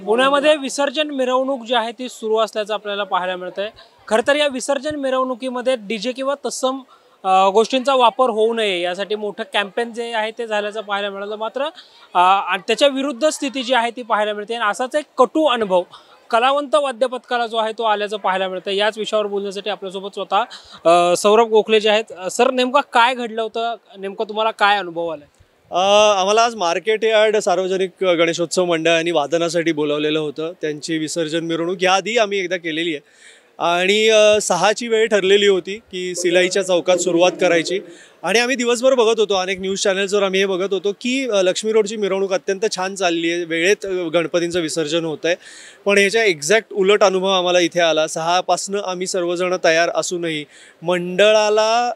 पुण्यामध्ये विसर्जन मिरवणूक जी आहे ती सुरू असल्याचं आपल्याला पाहायला मिळतंय। खरं तर या विसर्जन मिरवणुकीमध्ये डीजे किंवा तत्सम गोष्टींचा वापर होऊ नये यासाठी मोठं कॅम्पेन जे आहे ते झाल्याचं पाहायला मिळालं। मात्र त्याच्या विरुद्ध स्थिती जी आहे ती पाहायला मिळते आणि असाच एक कटू अनुभव कलावंत वाद्य पथकाला जो आहे तो आल्याचं पाहायला मिळतं। याच विषयावर बोलण्यासाठी आपल्यासोबत स्वतः सौरभ गोखले जे आहेत। सर, नेमका काय घडलं होतं, नेमका तुम्हाला काय अनुभव आला? आम्हाला आज मार्केट यार्ड सार्वजनिक गणेशोत्सव मंडळाने वादनासाठी बोलावलेलं होतं। त्यांची विसर्जन मिरवणूक याआधी आम्ही एकदा केलेली आहे आणि 6ची वेळ ठरलेली होती की सिलाईच्या चौकात सुरुवात करायची आणि आम्ही दिवसभर बघत होतो, अनेक न्यूज चॅनल्सवर आम्ही हे बघत होतो की लक्ष्मी रोडची मिरवणूक अत्यंत छान चालली आहे, वेळेत गणपतींचं विसर्जन होत आहे। पण ह्याच्या एक्झॅक्ट उलट अनुभव आम्हाला इथे आला। 6पासनं आम्ही सर्वजण तयार असूनही मंडळाला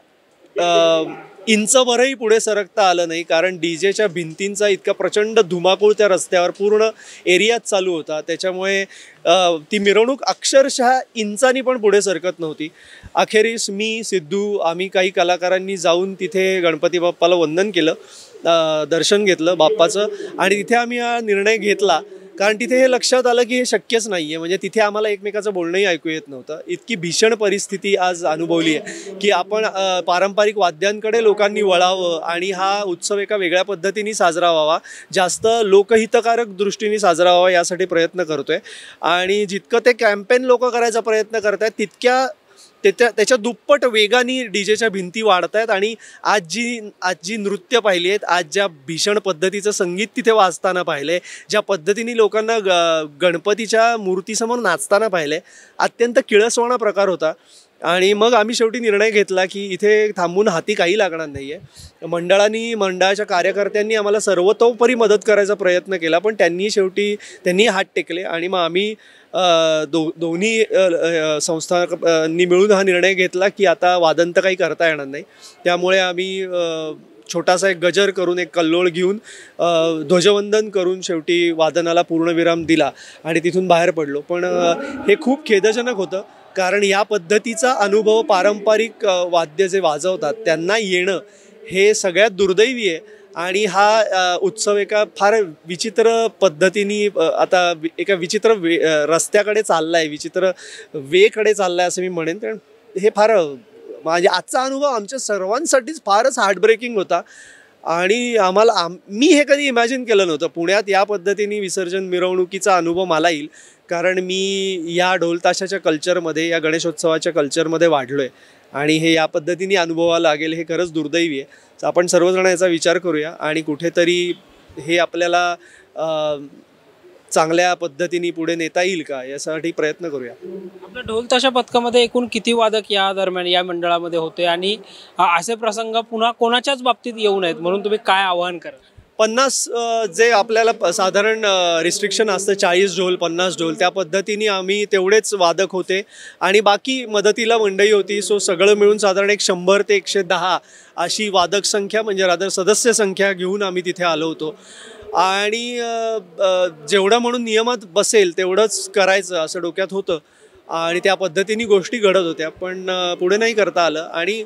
इंचभरही पुढे सरकता आलं नाही, कारण डीजेच्या भिंतींचा इतका प्रचंड धुमाकूळ त्या रस्त्यावर पूर्ण एरियात चालू होता। त्याच्यामुळे ती मिरवणूक अक्षरशः इंचानी पण पुढे सरकत नव्हती। अखेरीस मी, सिद्धू, आम्ही काही कलाकारांनी जाऊन तिथे गणपती बाप्पाला वंदन केलं, दर्शन घेतलं बाप्पाचं आणि तिथे आम्ही हा निर्णय घेतला कारण तिथे हे लक्षात आलं की हे शक्यच नाही आहे। म्हणजे तिथे आम्हाला एकमेकाचं बोलणंही ऐकू येत नव्हतं। इतकी भीषण परिस्थिती आज अनुभवली आहे की आपण पारंपरिक वाद्यांकडे लोकांनी वळावं आणि हा उत्सव एका वेगळ्या पद्धतीने साजरा व्हावा, जास्त लोकहितकारक दृष्टीने साजरा व्हावा यासाठी प्रयत्न करतोय। आणि जितकं ते कॅम्पेन लोक करायचा प्रयत्न करत आहेत तितक्या त्याच्या दुप्पट वेगाने डीजेच्या भिंती वाढत आहेत आणि आज जी नृत्य पाहिली आहेत, आज ज्या भीषण पद्धतीचं संगीत तिथे वाजताना पाहिलंय, ज्या पद्धतीने लोकांना गणपतीच्या मूर्तीसमोर नाचताना पाहिलंय, अत्यंत किळसवाणा प्रकार होता। आणि मग आम्ही शेवटी निर्णय घेतला की इथे थांबून हाती काही लागणार नाही आहे। मंडळाच्या कार्यकर्त्यांनी आम्हाला सर्वतोपरी मदत करायचा प्रयत्न केला, पण त्यांनी हात टेकले आणि मग आम्ही दोन्ही संस्थांनी मिळून हा निर्णय घेतला की आता वादन तर काही करता येणार नाही। त्यामुळे आम्ही छोटासा एक गजर करून, एक कल्लोळ घेऊन ध्वजवंदन करून शेवटी वादनाला पूर्णविराम दिला आणि तिथून बाहेर पडलो। पण हे खूप खेदजनक होतं, कारण या पद्धतीचा अनुभव पारंपरिक वाद्य जे वाजवतात त्यांना येणं हे सगळ्यात दुर्दैवी आहे। आणि हा उत्सव एका फार विचित्र पद्धतीने आता एका विचित्र रस्त्याकडे चालला आहे, विचित्र वेकडे चालला आहे असं मी म्हणेन। कारण हे फार म्हणजे आजचा अनुभव आमच्या सर्वांसाठीच फारच हार्टब्रेकिंग होता आणि मी हे कधी इमॅजिन केलं नव्हतं पुण्यात या पद्धतीने विसर्जन मिरवणुकीचा अनुभव मला येईल, कारण मी या ढोलताशाच्या कल्चरमध्ये, या गणेशोत्सवाच्या कल्चरमध्ये वाढलो आहे आणि हे या पद्धतीने अनुभवाला लागेल हे खरंच दुर्दैवी आहे। तर आपण सर्वजण याचा विचार करूया आणि कुठेतरी हे आपल्याला चांगल्या पद्धतीने पुढे नेता येईल का यासाठी प्रयत्न करूया। आपल्या ढोलताशा पथकामध्ये एकूण किती वादक या दरम्यान या मंडळामध्ये होते आणि असे प्रसंग पुन्हा कोणाच्याच बाबतीत येऊ नयेत म्हणून तुम्ही काय आवाहन कराल? 50 जे आपल्याला साधारण रिस्ट्रिक्शन असतं, 40 ढोल 50 ढोल, त्या पद्धतीने आम्ही तेवढेच वादक होते आणि बाकी मदतीला मंडळी होती। सो सगळं मिळून साधारण 100 ते 110 अशी वादक संख्या, म्हणजे रादर सदस्य संख्या घेऊन आम्ही तिथे आलो होतो आणि जेवढं म्हणून नियमात बसेल तेवढंच करायचं असं डोक्यात होतं आणि त्या पद्धतीने गोष्टी घडत होत्या, पण पुढे नाही करता आलं। आणि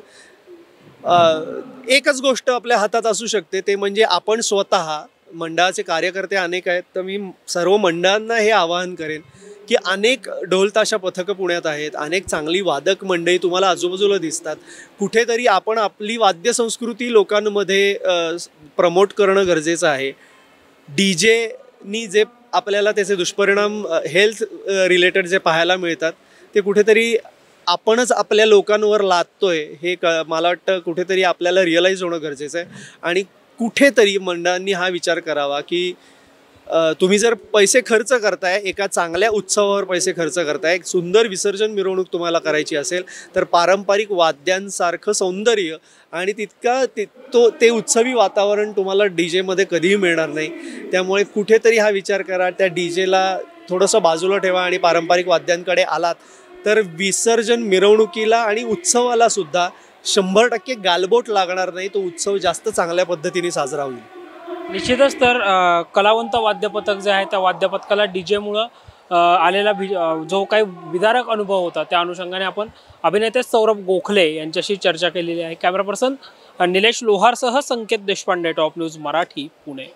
एकच गोष्ट आपल्या हातात असू शकते, ते म्हणजे आपण स्वतः, मंडळाचे कार्यकर्ते अनेक आहेत, तर मी सर्व मंडळांना हे आवाहन करेन की अनेक ढोलताशा पथकं पुण्यात आहेत, अनेक चांगली वादक मंडळी तुम्हाला आजूबाजूला दिसतात। कुठेतरी आपण आपली वाद्य संस्कृती लोकांमध्ये प्रमोट करणं गरजेचं आहे। डीजेनी जे आपल्याला त्याचे दुष्परिणाम हेल्थ रिलेटेड जे पाहायला मिळतात ते कुठेतरी आपणच आपल्या लोकांवर लादतोय हे मला वाटतं कुठेतरी आपल्याला रिअलाईज होणं गरजेचं आहे। आणि कुठेतरी मंडळांनी हा विचार करावा की तुम्ही जर पैसे खर्च करताय, एका चांगल्या उत्सवावर पैसे खर्च करताय, एक सुंदर विसर्जन मिरवणूक तुम्हाला करायची असेल तर पारंपरिक वाद्यांसारखं सौंदर्य आणि ते उत्सवी वातावरण तुम्हाला डीजेमध्ये कधीही मिळणार नाही। त्यामुळे कुठेतरी हा विचार करा, त्या डीजेला थोडंसं बाजूला ठेवा आणि पारंपरिक वाद्यांकडे आलात तर विसर्जन मिरवणुकीला आणि उत्सवाला सुद्धा 100% गालबोट लागणार नाही, तो उत्सव जास्त चांगल्या पद्धतीने साजरा होईल। निश्चितच तर कलावंत वाद्य पथक जे आहे त्या वाद्य पथकाला डीजेमुळं आलेला जो काही विदारक अनुभव होता त्या अनुषंगाने आपण अभिनेते सौरभ गोखले यांच्याशी चर्चा केलेली आहे। कॅमेरा पर्सन निलेश लोहारसह संकेत देशपांडे, टॉप न्यूज मराठी, पुणे।